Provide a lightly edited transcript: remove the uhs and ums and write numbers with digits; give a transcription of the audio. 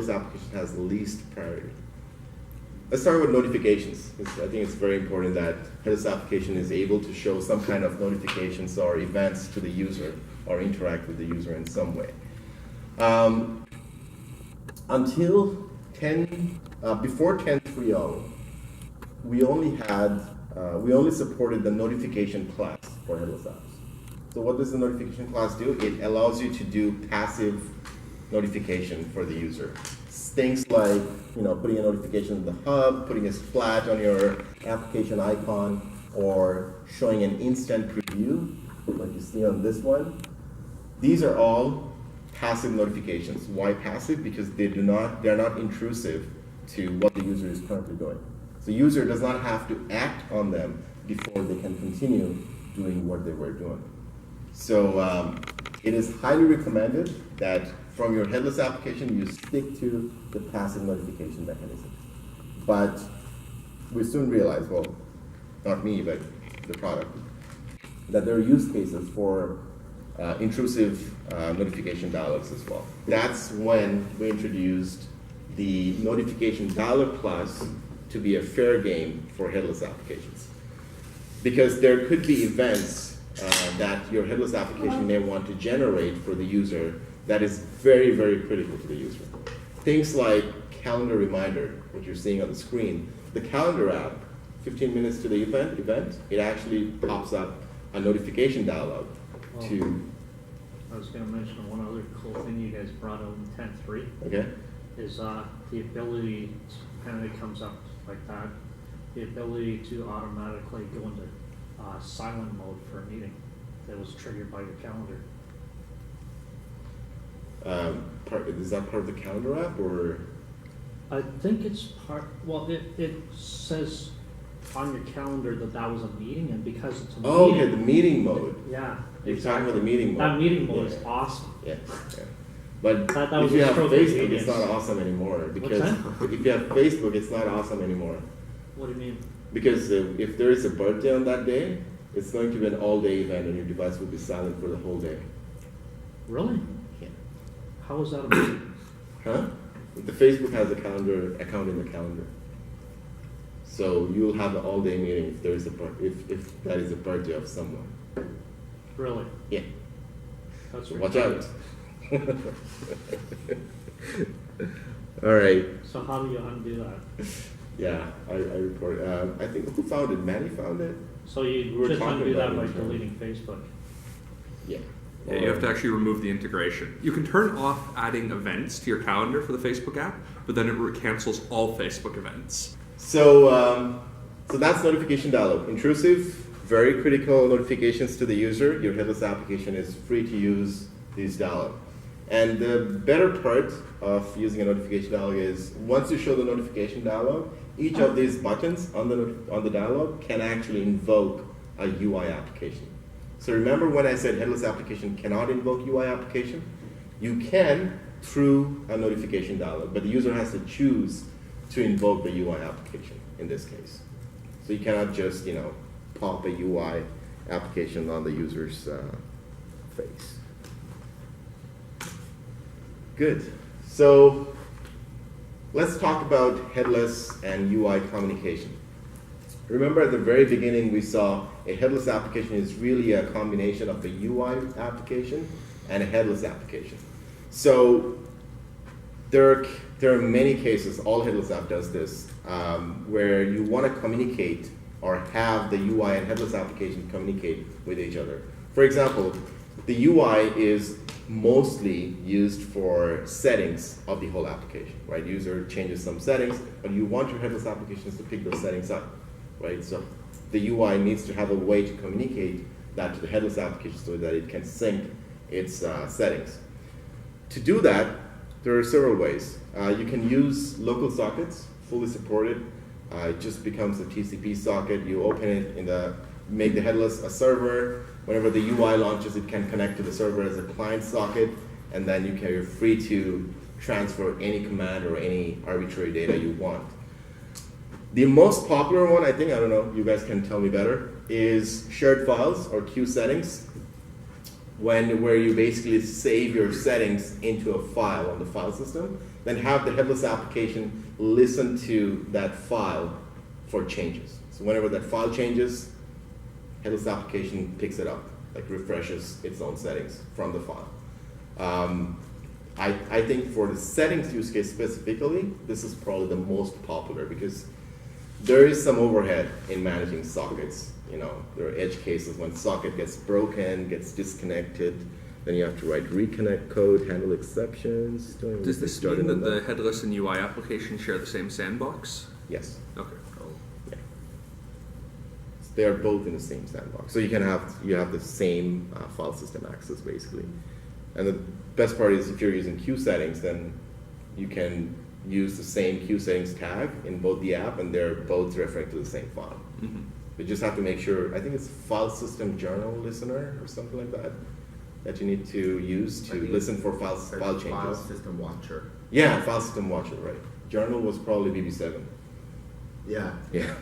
headless application has the least priority. Let's start with notifications. I think it's very important that headless application is able to show some kind of notifications or events to the user or interact with the user in some way. Until before 10.3.0, we only supported the notification class for headless apps. So what does the notification class do? It allows you to do passive notification for the user. Things like putting a notification in the hub, putting a splash on your application icon, or showing an instant preview, like you see on this one. These are all passive notifications. Why passive? Because they're not intrusive to what the user is currently doing. So the user does not have to act on them before they can continue doing what they were doing. So it is highly recommended that from your headless application, you stick to the passive notification mechanism. But we soon realized, well, not me, but the product, that there are use cases for intrusive notification dialogues as well. That's when we introduced the notification dialog class to be a fair game for headless applications. Because there could be events that your headless application may want to generate for the user that is very, very critical to the user. Things like calendar reminder, what you're seeing on the screen. The calendar app, 15 minutes to the event, it actually pops up a notification dialog to... I was going to mention one other cool thing you guys brought out in 10.3. Okay. Is the ability, kind of it comes up like that, the ability to automatically go into silent mode for a meeting that was triggered by your calendar. Is that part of the calendar app, or? I think it's part, well, it says on your calendar that was a meeting, and because it's a meeting. Oh, okay, the meeting mode. Yeah. You're talking about the meeting mode. That meeting mode is awesome. Yeah. But that if you have Facebook, it's not awesome anymore. Because if you have Facebook, it's not awesome anymore. What do you mean? Because if there is a birthday on that day, it's going to be an all-day event, and your device will be silent for the whole day. Really? Yeah. How is that a meeting? Huh? The Facebook has a calendar account in the calendar. So you'll have an all-day meeting if there is if that is a birthday of someone. Really? Yeah. That's Watch out. All right. So how do you undo that? Yeah, I report. I think who found it? Manny found it. So you just undo that by deleting Facebook. Yeah. Yeah, you have to actually remove the integration. You can turn off adding events to your calendar for the Facebook app, but then it cancels all Facebook events. So, so that's notification dialog. Intrusive, very critical notifications to the user. Your headless application is free to use these dialog. And the better part of using a notification dialog is once you show the notification dialog, each of these buttons on the dialog can actually invoke a UI application. So remember when I said headless application cannot invoke UI application? You can through a notification dialog, but the user has to choose to invoke the UI application in this case. So you cannot just pop a UI application on the user's face. Good. So let's talk about headless and UI communication. Remember at the very beginning we saw a headless application is really a combination of a UI application and a headless application. So there are many cases, all headless app does this, where you want to communicate or have the UI and headless application communicate with each other. For example, the UI is mostly used for settings of the whole application, right? User changes some settings, but you want your headless applications to pick those settings up, right? So the UI needs to have a way to communicate that to the headless application so that it can sync its settings. To do that, there are several ways. You can use local sockets, fully supported. It just becomes a TCP socket. You open it make the headless a server. Whenever the UI launches, it can connect to the server as a client socket, and then you're free to transfer any command or any arbitrary data you want. The most popular one, I don't know, you guys can tell me better, is shared files or queue settings, where you basically save your settings into a file on the file system, then have the headless application listen to that file for changes. So whenever that file changes, headless application picks it up, like refreshes its own settings from the file. I think for the settings use case specifically, this is probably the most popular because there is some overhead in managing sockets. You know, there are edge cases when socket gets broken, gets disconnected, then you have to write reconnect code, handle exceptions. Does this mean that the headless and UI applications share the same sandbox? Yes. Okay. Yeah. They are both in the same sandbox. So you have the same file system access basically. And the best part is if you're using queue settings, then you can use the same queue settings tag in both the app, and they're both referring to the same file. Mm-hmm. You just have to make sure, I think it's file system journal listener or something like that, that you need to use to listen for file changes. File system watcher. Yeah, file system watcher, right. Journal was probably BB7. Yeah. Yeah.